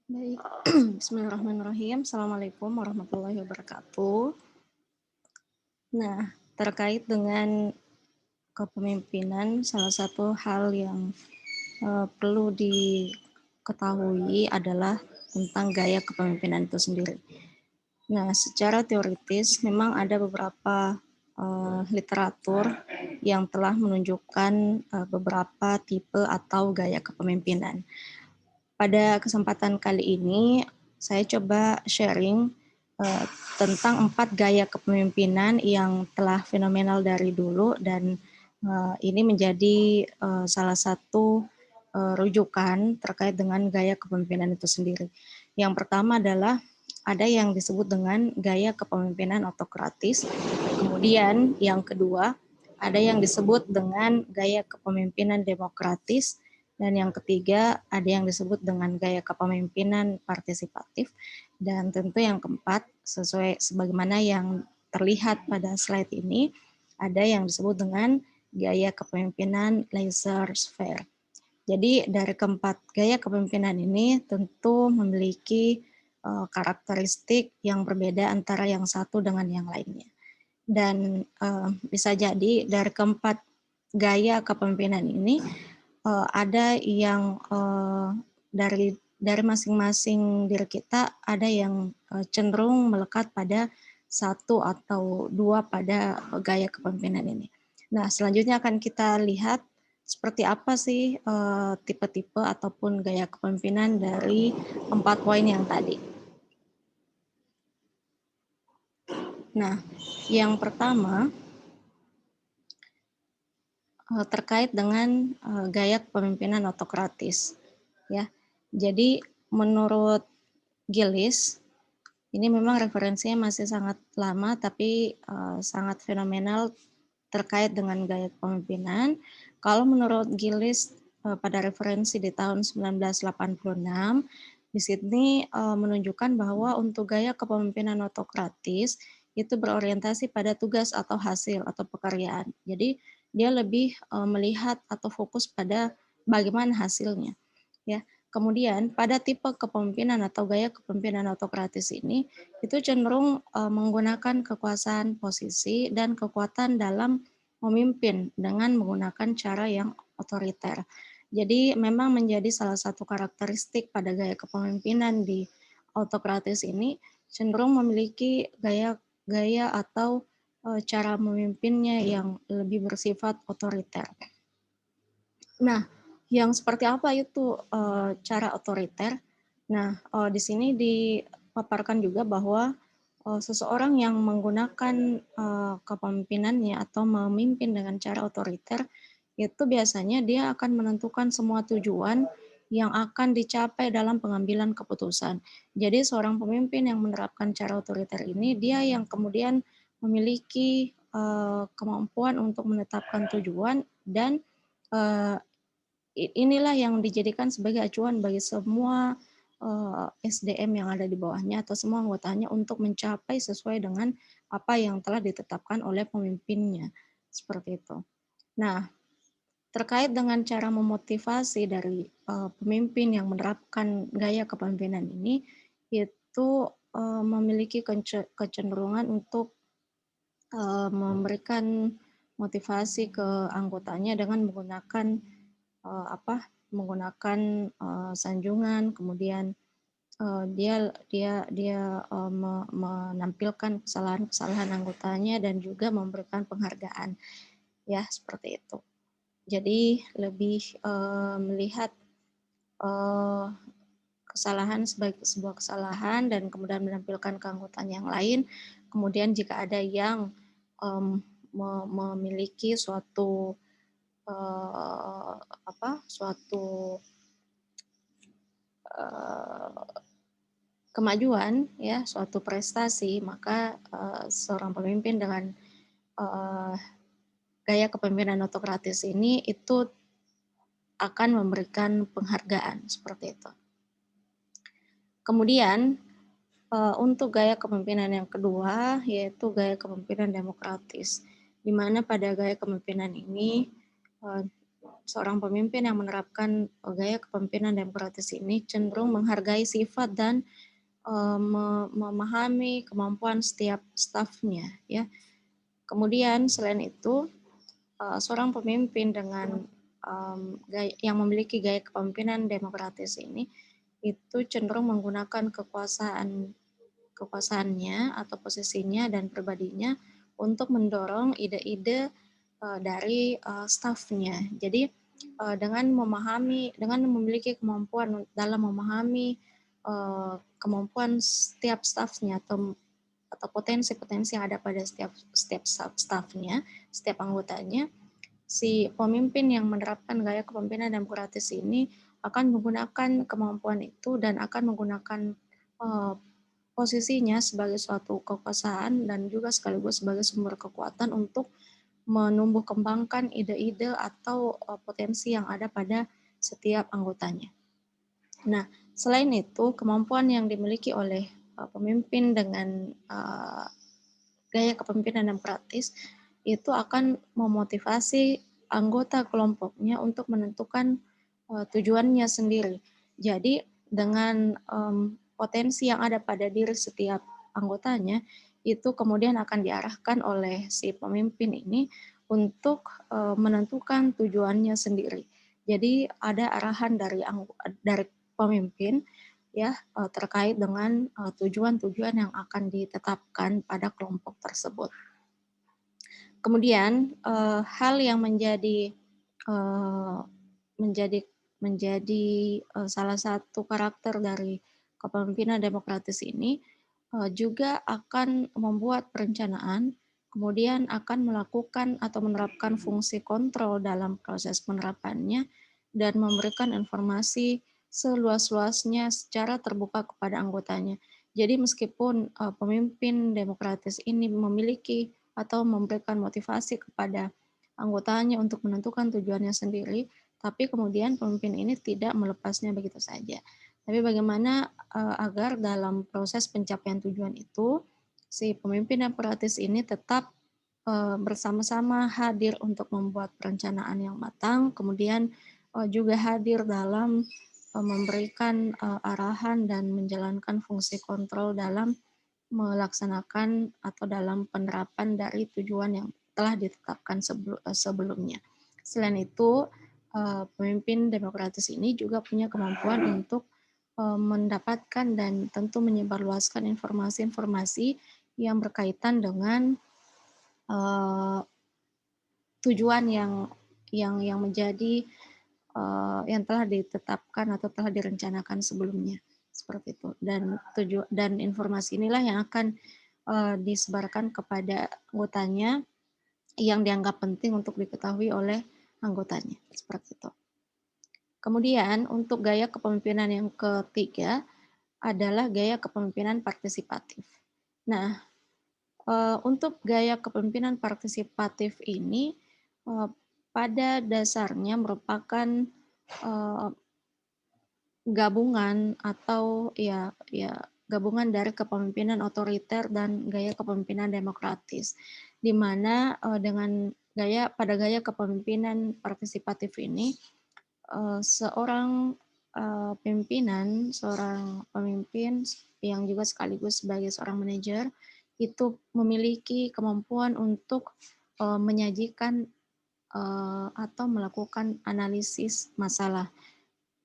Baik, bismillahirrahmanirrahim. Assalamualaikum warahmatullahi wabarakatuh. Nah, terkait dengan kepemimpinan, salah satu hal yang perlu diketahui adalah tentang gaya kepemimpinan itu sendiri. Nah, secara teoritis memang ada beberapa literatur yang telah menunjukkan beberapa tipe atau gaya kepemimpinan. Pada kesempatan kali ini, saya coba sharing uh, tentang 4 gaya kepemimpinan yang telah fenomenal dari dulu dan ini menjadi salah satu rujukan terkait dengan gaya kepemimpinan itu sendiri. Yang pertama adalah ada yang disebut dengan gaya kepemimpinan autokratis. Kemudian yang kedua, ada yang disebut dengan gaya kepemimpinan demokratis. Dan yang ketiga, ada yang disebut dengan gaya kepemimpinan partisipatif. Dan tentu yang keempat, sesuai sebagaimana yang terlihat pada slide ini, ada yang disebut dengan gaya kepemimpinan laissez-faire. Jadi dari keempat gaya kepemimpinan ini tentu memiliki karakteristik yang berbeda antara yang satu dengan yang lainnya. Dan bisa jadi dari keempat gaya kepemimpinan ini ada yang dari masing-masing diri kita ada yang cenderung melekat pada satu atau dua pada gaya kepemimpinan ini. Nah, selanjutnya akan kita lihat seperti apa sih tipe-tipe ataupun gaya kepemimpinan dari 4 poin yang tadi. Nah, yang pertama terkait dengan gaya kepemimpinan autokratis, ya. Jadi menurut Gillis, ini memang referensinya masih sangat lama tapi sangat fenomenal terkait dengan gaya kepemimpinan. Kalau menurut Gillis pada referensi di tahun 1986, di sini menunjukkan bahwa untuk gaya kepemimpinan autokratis itu berorientasi pada tugas atau hasil atau pekerjaan. Jadi dia lebih melihat atau fokus pada bagaimana hasilnya, ya. Kemudian pada tipe kepemimpinan atau gaya kepemimpinan autokratis ini itu cenderung menggunakan kekuasaan posisi dan kekuatan dalam memimpin dengan menggunakan cara yang otoriter. Jadi memang menjadi salah satu karakteristik pada gaya kepemimpinan di autokratis ini cenderung memiliki gaya atau cara memimpinnya yang lebih bersifat otoriter. Nah, yang seperti apa itu cara otoriter? Nah, di sini dipaparkan juga bahwa seseorang yang menggunakan kepemimpinannya atau memimpin dengan cara otoriter itu biasanya dia akan menentukan semua tujuan yang akan dicapai dalam pengambilan keputusan. Jadi seorang pemimpin yang menerapkan cara otoriter ini dia yang kemudian memiliki kemampuan untuk menetapkan tujuan dan inilah yang dijadikan sebagai acuan bagi semua SDM yang ada di bawahnya atau semua anggotanya untuk mencapai sesuai dengan apa yang telah ditetapkan oleh pemimpinnya. Seperti itu. Nah, terkait dengan cara memotivasi dari pemimpin yang menerapkan gaya kepemimpinan ini, itu memiliki kecenderungan untuk memberikan motivasi ke anggotanya dengan menggunakan menggunakan sanjungan, kemudian dia menampilkan kesalahan-kesalahan anggotanya dan juga memberikan penghargaan, ya seperti itu. Jadi lebih melihat kesalahan sebagai sebuah kesalahan dan kemudian menampilkan keanggotaan yang lain. Kemudian jika ada yang memiliki suatu suatu kemajuan, ya suatu prestasi, maka seorang pemimpin dengan gaya kepemimpinan autokratis ini itu akan memberikan penghargaan seperti itu. Kemudian untuk gaya kepemimpinan yang kedua yaitu gaya kepemimpinan demokratis, di mana pada gaya kepemimpinan ini seorang pemimpin yang menerapkan gaya kepemimpinan demokratis ini cenderung menghargai sifat dan memahami kemampuan setiap stafnya, ya. Kemudian selain itu, seorang pemimpin dengan yang memiliki gaya kepemimpinan demokratis ini itu cenderung menggunakan kekuasaannya atau posisinya dan pribadinya untuk mendorong ide-ide dari stafnya. Jadi dengan memiliki kemampuan dalam memahami kemampuan setiap stafnya atau potensi-potensi yang ada pada setiap stafnya, setiap anggotanya, si pemimpin yang menerapkan gaya kepemimpinan demokratis ini akan menggunakan kemampuan itu dan akan menggunakan uh, posisinya sebagai suatu kekuasaan dan juga sekaligus sebagai sumber kekuatan untuk menumbuh kembangkan ide-ide atau potensi yang ada pada setiap anggotanya. Nah, selain itu, kemampuan yang dimiliki oleh pemimpin dengan gaya kepemimpinan demokratis itu akan memotivasi anggota kelompoknya untuk menentukan tujuannya sendiri. Jadi dengan potensi yang ada pada diri setiap anggotanya itu kemudian akan diarahkan oleh si pemimpin ini untuk menentukan tujuannya sendiri. Jadi ada arahan dari pemimpin ya terkait dengan tujuan-tujuan yang akan ditetapkan pada kelompok tersebut. Kemudian hal yang menjadi uh, menjadi menjadi salah satu karakter dari kepemimpinan demokratis ini juga akan membuat perencanaan, kemudian akan melakukan atau menerapkan fungsi kontrol dalam proses penerapannya dan memberikan informasi seluas-luasnya secara terbuka kepada anggotanya. Jadi meskipun pemimpin demokratis ini memiliki atau memberikan motivasi kepada anggotanya untuk menentukan tujuannya sendiri, tapi kemudian pemimpin ini tidak melepasnya begitu saja. Tapi bagaimana agar dalam proses pencapaian tujuan itu si pemimpin demokratis ini tetap bersama-sama hadir untuk membuat perencanaan yang matang, kemudian juga hadir dalam memberikan arahan dan menjalankan fungsi kontrol dalam melaksanakan atau dalam penerapan dari tujuan yang telah ditetapkan sebelumnya. Selain itu, pemimpin demokratis ini juga punya kemampuan untuk mendapatkan dan tentu menyebarluaskan informasi-informasi yang berkaitan dengan tujuan yang menjadi yang telah ditetapkan atau telah direncanakan sebelumnya seperti itu dan informasi inilah yang akan disebarkan kepada anggotanya yang dianggap penting untuk diketahui oleh anggotanya seperti itu. Kemudian untuk gaya kepemimpinan yang ketiga adalah gaya kepemimpinan partisipatif. Nah, untuk gaya kepemimpinan partisipatif ini pada dasarnya merupakan gabungan atau ya gabungan dari kepemimpinan otoriter dan gaya kepemimpinan demokratis, di mana dengan pada gaya kepemimpinan partisipatif ini seorang seorang pemimpin yang juga sekaligus sebagai seorang manajer itu memiliki kemampuan untuk menyajikan atau melakukan analisis masalah.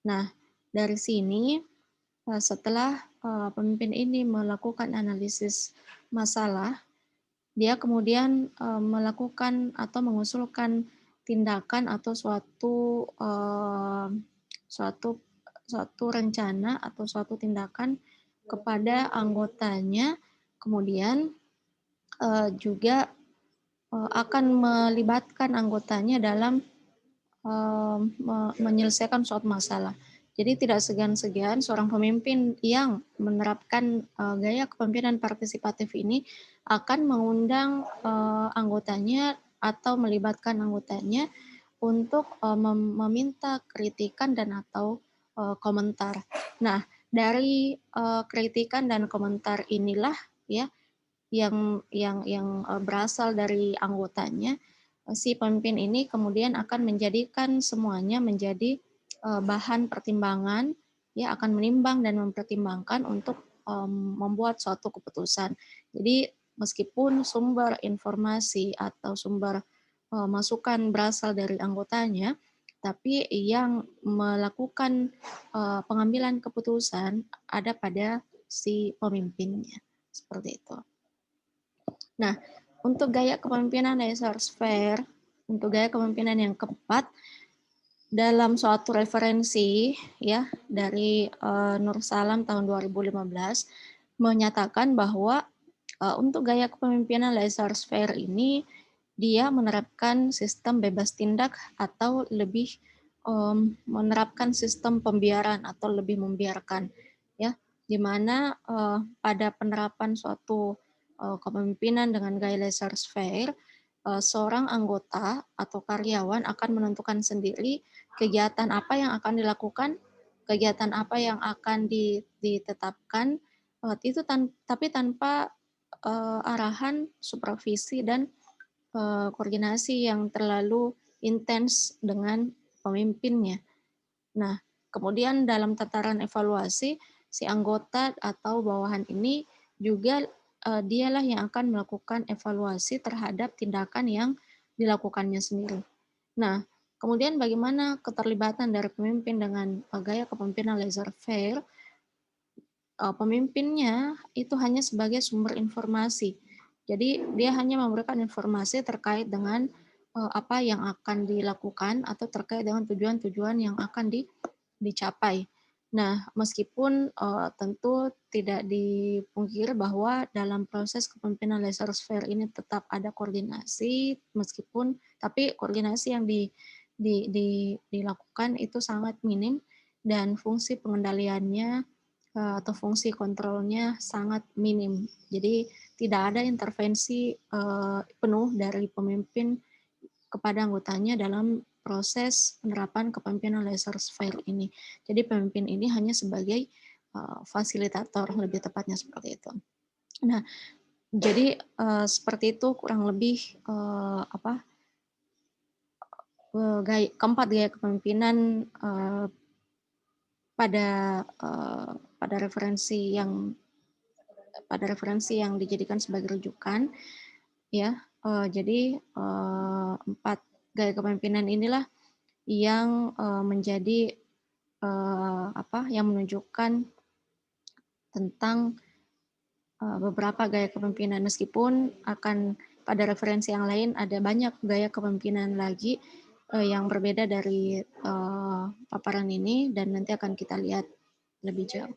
Nah, dari sini setelah pemimpin ini melakukan analisis masalah, dia kemudian melakukan atau mengusulkan tindakan atau suatu rencana atau suatu tindakan kepada anggotanya, kemudian juga akan melibatkan anggotanya dalam menyelesaikan suatu masalah. Jadi tidak segan-segan seorang pemimpin yang menerapkan gaya kepemimpinan partisipatif ini akan mengundang anggotanya atau melibatkan anggotanya untuk meminta kritikan dan atau komentar. Nah, dari kritikan dan komentar inilah ya yang berasal dari anggotanya si pemimpin ini kemudian akan menjadikan semuanya menjadi bahan pertimbangan, ya akan menimbang dan mempertimbangkan untuk membuat suatu keputusan. Jadi meskipun sumber informasi atau sumber masukan berasal dari anggotanya, tapi yang melakukan pengambilan keputusan ada pada si pemimpinnya, seperti itu. Nah, untuk gaya kepemimpinan laissez-faire, untuk gaya kepemimpinan yang keempat, dalam suatu referensi ya dari Nur Salam tahun 2015 menyatakan bahwa untuk gaya kepemimpinan laissez-faire ini dia menerapkan sistem bebas tindak atau lebih menerapkan sistem pembiaran atau lebih membiarkan ya, di mana pada penerapan suatu kepemimpinan dengan gaya laissez-faire seorang anggota atau karyawan akan menentukan sendiri kegiatan apa yang akan dilakukan, kegiatan apa yang akan ditetapkan, itu tapi tanpa arahan, supervisi, dan koordinasi yang terlalu intens dengan pemimpinnya. Nah, kemudian dalam tataran evaluasi, si anggota atau bawahan ini juga dialah yang akan melakukan evaluasi terhadap tindakan yang dilakukannya sendiri. Nah, kemudian bagaimana keterlibatan dari pemimpin dengan gaya kepemimpinan laissez-faire? Pemimpinnya itu hanya sebagai sumber informasi. Jadi dia hanya memberikan informasi terkait dengan apa yang akan dilakukan atau terkait dengan tujuan-tujuan yang akan dicapai. Nah, meskipun tentu tidak dipungkiri bahwa dalam proses kepemimpinan laissez-faire ini tetap ada koordinasi, meskipun tapi koordinasi yang dilakukan itu sangat minim dan fungsi pengendaliannya atau fungsi kontrolnya sangat minim. Jadi tidak ada intervensi penuh dari pemimpin kepada anggotanya dalam proses penerapan kepemimpinan laissez-faire ini. Jadi pemimpin ini hanya sebagai fasilitator, lebih tepatnya seperti itu. Nah, jadi seperti itu kurang lebih keempat gaya kepemimpinan pada referensi yang dijadikan sebagai rujukan, ya. Jadi 4 gaya kepemimpinan inilah yang menjadi yang menunjukkan tentang beberapa gaya kepemimpinan, meskipun akan pada referensi yang lain ada banyak gaya kepemimpinan lagi yang berbeda dari paparan ini, dan nanti akan kita lihat lebih jauh.